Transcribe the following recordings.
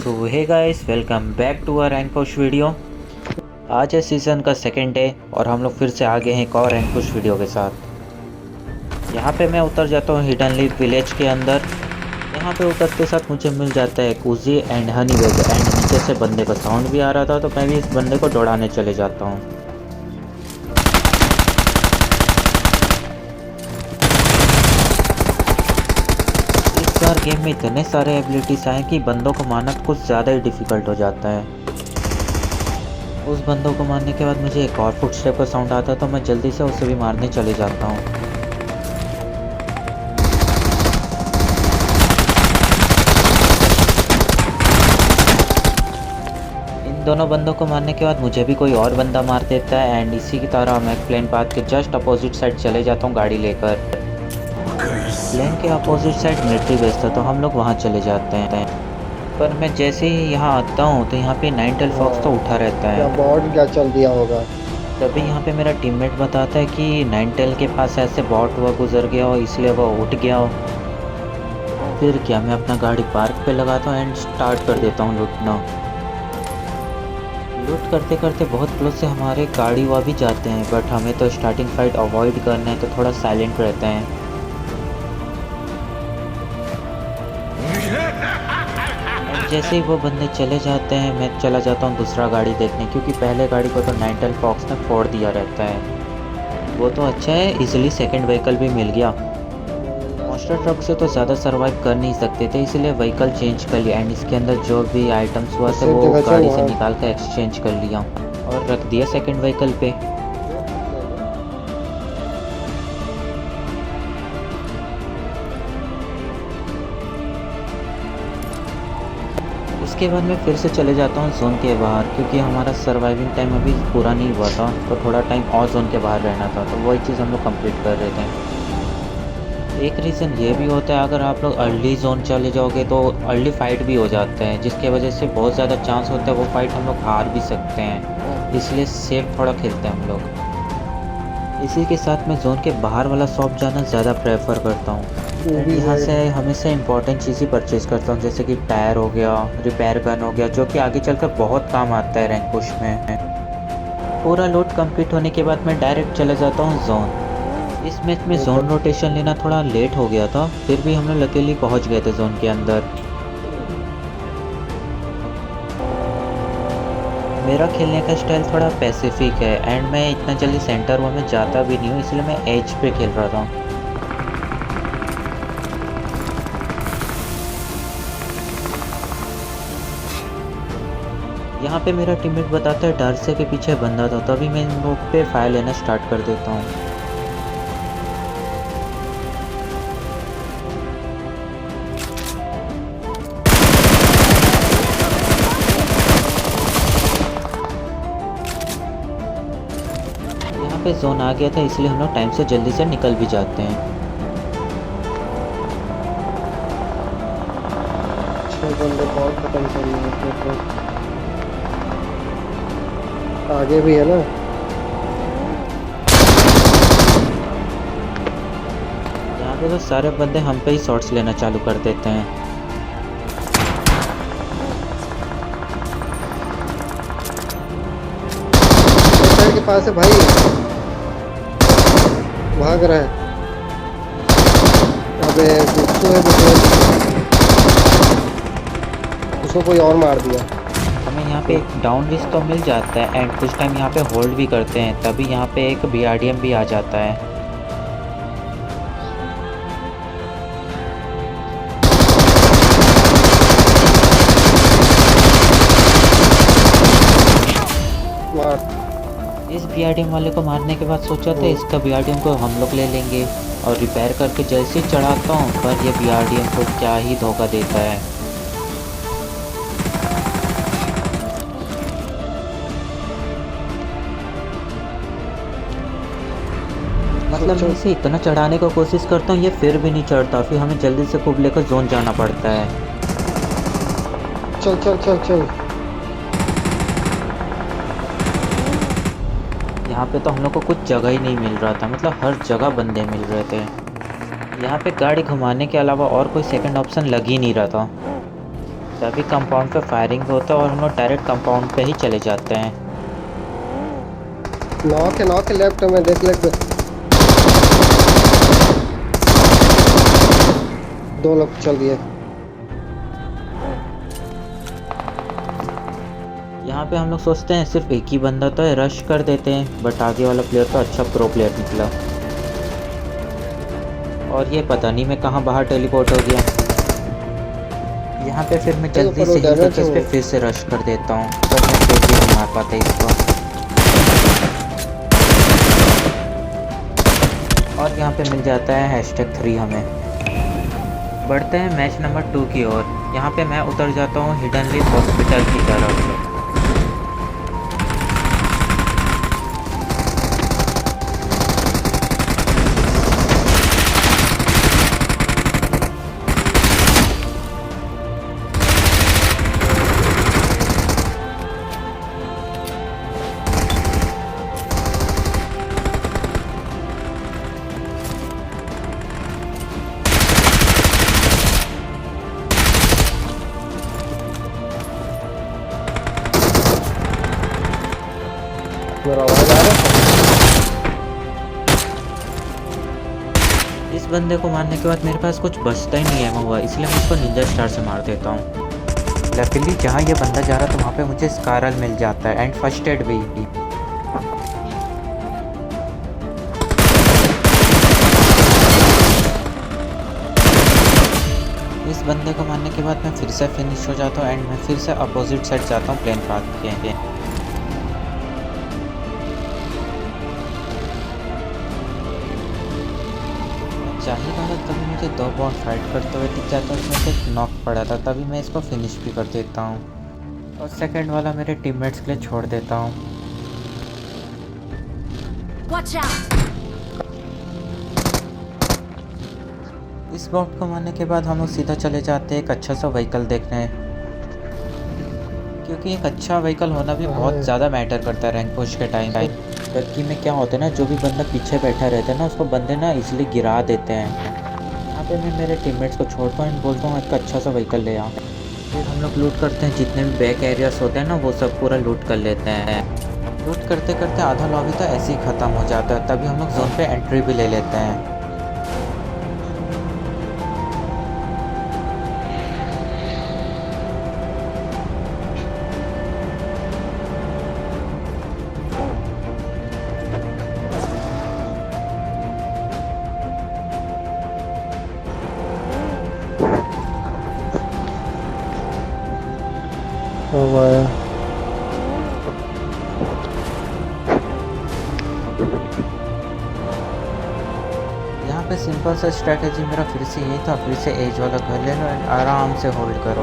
तो hey guys, welcome back to our rank push video. आज है सीज़न का सेकेंड डे और हम लोग फिर से आ गए हैं एक और रैंक पुश वीडियो के साथ। यहाँ पे मैं उतर जाता हूँ हिडन लीफ विलेज के अंदर। यहाँ पे उतरते साथ मुझे मिल जाता है कूजी एंड हनी वेज एंड नीचे से बंदे का साउंड भी आ रहा था, तो मैं भी इस बंदे को दौड़ाने चले जाता हूँ। इस बार गेम में इतने सारे एबिलिटीज़ आए कि बंदों को मारना कुछ ज़्यादा ही डिफ़िकल्ट हो जाता है। उस बंदों को मारने के बाद मुझे एक और फुटस्टेप का साउंड आता है, तो मैं जल्दी से उसे भी मारने चले जाता हूँ। इन दोनों बंदों को मारने के बाद मुझे भी कोई और बंदा मार देता है एंड इसी की तरह मैं प्लेन पाथ के जस्ट अपोजिट साइड चले जाता हूँ गाड़ी लेकर। प्लेन के अपोजिट साइड मिलिट्री बेस था, तो हम लोग वहाँ चले जाते हैं। पर मैं जैसे ही यहाँ आता हूँ तो यहाँ पे नाइनटेल फॉक्स तो उठा रहता है। बॉट क्या चल दिया होगा। तभी यहाँ पे मेरा टीममेट बताता है कि नाइनटेल के पास ऐसे बॉट हुआ गुजर गया हो, इसलिए वह उठ गया हो। फिर क्या, मैं अपना गाड़ी पार्क पे लगाता हूँ एंड स्टार्ट कर देता हूँ लूटना। लूट करते करते बहुत क्लोज से हमारे गाड़ी हुआ भी जाते हैं, बट हमें तो स्टार्टिंग फाइट अवॉइड करना है, तो थोड़ा साइलेंट रहते हैं। जैसे ही वो बंदे चले जाते हैं मैं चला जाता हूँ दूसरा गाड़ी देखने, क्योंकि पहले गाड़ी को तो नाइनटेल फॉक्स ने फोड़ दिया रहता है। वो तो अच्छा है, इजीली सेकंड व्हीकल भी मिल गया। मॉन्स्टर ट्रक से तो ज़्यादा सर्वाइव कर नहीं सकते थे, इसलिए व्हीकल चेंज कर लिया एंड इसके अंदर जो भी आइटम्स हुआ थे वो गाड़ी से निकाल कर एक्सचेंज कर लिया और रख दिया सेकंड व्हीकल पे। उसके बाद मैं फिर से चले जाता हूँ जोन के बाहर, क्योंकि हमारा सर्वाइविंग टाइम अभी पूरा नहीं हुआ था, तो थोड़ा टाइम और जोन के बाहर रहना था, तो वही चीज़ हम लोग कंप्लीट कर रहे थे। एक रीज़न ये भी होता है, अगर आप लोग अर्ली जोन चले जाओगे तो अर्ली फाइट भी हो जाता है, जिसके वजह से बहुत ज़्यादा चांस होता है वो फाइट हम लोग हार भी सकते हैं, इसलिए सेफ थोड़ा खेलते हैं हम लोग। इसी के साथ मैं जोन के बाहर वाला शॉप जाना ज़्यादा प्रेफर करता हूँ। यहाँ से हमेशा इंपॉर्टेंट चीज़ ही परचेज़ करता हूँ, जैसे कि टायर हो गया, रिपेयर गन हो गया, जो कि आगे चलकर बहुत काम आता है रैंक पुश में। पूरा लोड कंप्लीट होने के बाद मैं डायरेक्ट चला जाता हूँ जोन। इस मैच में जोन रोटेशन लेना थोड़ा लेट हो गया था, फिर भी हम लोग लकीली पहुँच गए थे जोन के अंदर। मेरा खेलने का स्टाइल थोड़ा पैसिफिक है एंड मैं इतना जल्दी सेंटर वन में जाता भी नहीं हूँ, इसलिए मैं एज पे खेल रहा था। यहाँ पे मेरा टीममेट बताता है डर से के पीछे बंदा था, तभी मैं इन लोग पे फायर लेना स्टार्ट कर देता हूँ। यहाँ पे जोन आ गया था, इसलिए हम लोग टाइम से जल्दी से निकल भी जाते हैं। बंदे बहुत खत्म कर लिए तो आगे भी है ना। यहाँ पे तो सारे बंदे हम पे ही शॉट्स लेना चालू कर देते हैं। के पास है भाई, भाग रहा है। अबे उसको कोई और मार दिया। हमें यहाँ पे एक डाउन लिस्ट तो मिल जाता है एंड कुछ टाइम यहाँ पे होल्ड भी करते हैं, तभी यहाँ पे एक BRDM भी आ जाता है। इस BRDM वाले को मारने के बाद सोचा था इसका BRDM को हम लोग ले लेंगे और रिपेयर करके जैसे ही चढ़ाता हूँ, पर ये BRDM को क्या ही धोखा देता है। मतलब मैं इसे इतना चढ़ाने की कोशिश करता हूँ, ये फिर भी नहीं चढ़ता, फिर हमें जल्दी से खूब लेकर जोन जाना पड़ता है। चल चल चल चल। यहाँ पे तो हम लोग को कुछ जगह ही नहीं मिल रहा था, मतलब हर जगह बंदे मिल रहे थे। यहाँ पे गाड़ी घुमाने के अलावा और कोई सेकंड ऑप्शन लग ही नहीं रहा था। तभी कंपाउंड पे फायरिंग होता है और हम लोग डायरेक्ट कंपाउंड पे ही चले जाते हैं। नॉक है लेफ्ट में, देख लेफ्ट। 2 लोग चल दिए। यहाँ पे हम लोग सोचते हैं सिर्फ एक ही बंदा तो है, रश कर देते हैं, बट आगे वाला प्लेयर तो अच्छा प्रो प्लेयर निकला और ये पता नहीं मैं कहाँ बाहर टेलीपोर्ट हो गया। यहाँ पे फिर मैं जल्दी से हील करके इस पे फिर से रश कर देता हूँ, पर मैं फिर भी नहीं मार पाता इसको। और यहाँ पे मिल जाता है #3 हमें। बढ़ते हैं मैच नंबर 2 की ओर। यहाँ पे मैं उतर जाता हूँ हिडन लीफ हॉस्पिटल की तरफ। मेरा आवाज आ रहा है? इस बंदे को मारने के बाद मेरे पास कुछ बचता ही नहीं है हुआ, इसलिए मैं इसको निंजा स्टार से मार देता हूँ। लकीली जहाँ ये बंदा जा रहा था वहाँ पे मुझे स्कारल मिल जाता है एंड फर्स्ट एड भी। इस बंदे को मारने के बाद मैं फिर से फिनिश हो जाता हूँ एंड मैं फिर से अपोजिट साइड जाता हूँ प्लेन पाथ के। चाहिए था तभी मुझे 2 बॉन्ड फाइट करते हुए दिख जाता है, उसमें से एक नॉक पड़ा था, तभी मैं इसको फिनिश भी कर देता हूँ और सेकंड वाला मेरे टीममेट्स के लिए छोड़ देता हूँ। Watch out! इस बॉट को मारने के बाद हम लोग सीधा चले जाते हैं एक अच्छा सा व्हीकल देखने, क्योंकि एक अच्छा व्हीकल होना भी बहुत ज़्यादा मैटर करता है रैंक पुश के टाइम। टर्की में क्या होता है ना, जो भी बंदा पीछे बैठा रहता है ना उसको बंदे ना इसलिए गिरा देते हैं। यहाँ पे मैं मेरे टीममेट्स को छोड़ता हूँ एंड बोलता हूँ एक अच्छा सा व्हीकल ले आओ। फिर हम लोग लूट करते हैं, जितने भी बैक एरियाज होते हैं ना वो सब पूरा लूट कर लेते हैं। लूट करते करते आधा लॉबी तो ऐसे ही ख़त्म हो जाता है, तभी हम लोग जोन पे एंट्री भी ले लेते हैं। यहाँ पे सिंपल सा स्ट्रैटेजी मेरा फिर से यही था, फिर से एज वाला घर ले लो एंड आराम से होल्ड करो।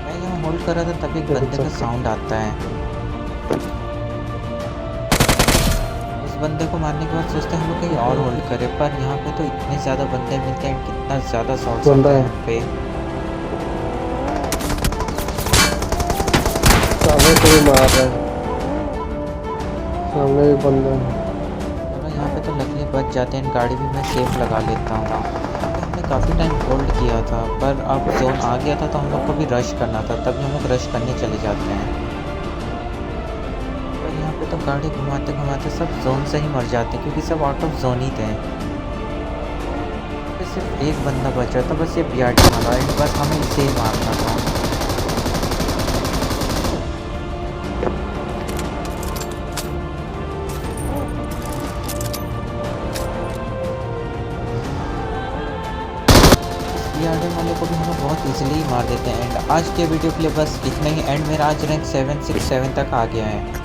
मैं यहाँ होल्ड कर रहा था तभी एक बंदे का साउंड आता है। उस बंदे को मारने के बाद सोचते हैं हम लोग कहीं और होल्ड करें, पर यहाँ पे तो इतने ज़्यादा बंदे मिलते हैं, कितना ज़्यादा शॉट्स होता है यहाँ पे। सामने कोई मार रहा है, सामने भी बंदा है। चलो यहाँ पे तो लकली बच जाते हैं, गाड़ी भी मैं सेफ लगा लेता हूँ। हमने काफ़ी टाइम होल्ड किया था, पर अब जोन आ गया था तो हम लोग को भी रश करना था, तभी हम लोग रश करने चले जाते हैं। पर यहाँ पे तो गाड़ी घुमाते घुमाते सब जोन से ही मर जाते हैं, क्योंकि सब आउट ऑफ जोन ही थे। तो सिर्फ एक बंदा बचा था, बस ये BRT वाला, बस हमें इसे ही मारना था। BRT वाले को भी हम लोग बहुत इजीली मार देते हैं। एंड आज के वीडियो के लिए बस इतना ही। एंड मेरा आज रैंक 767 तक आ गया है।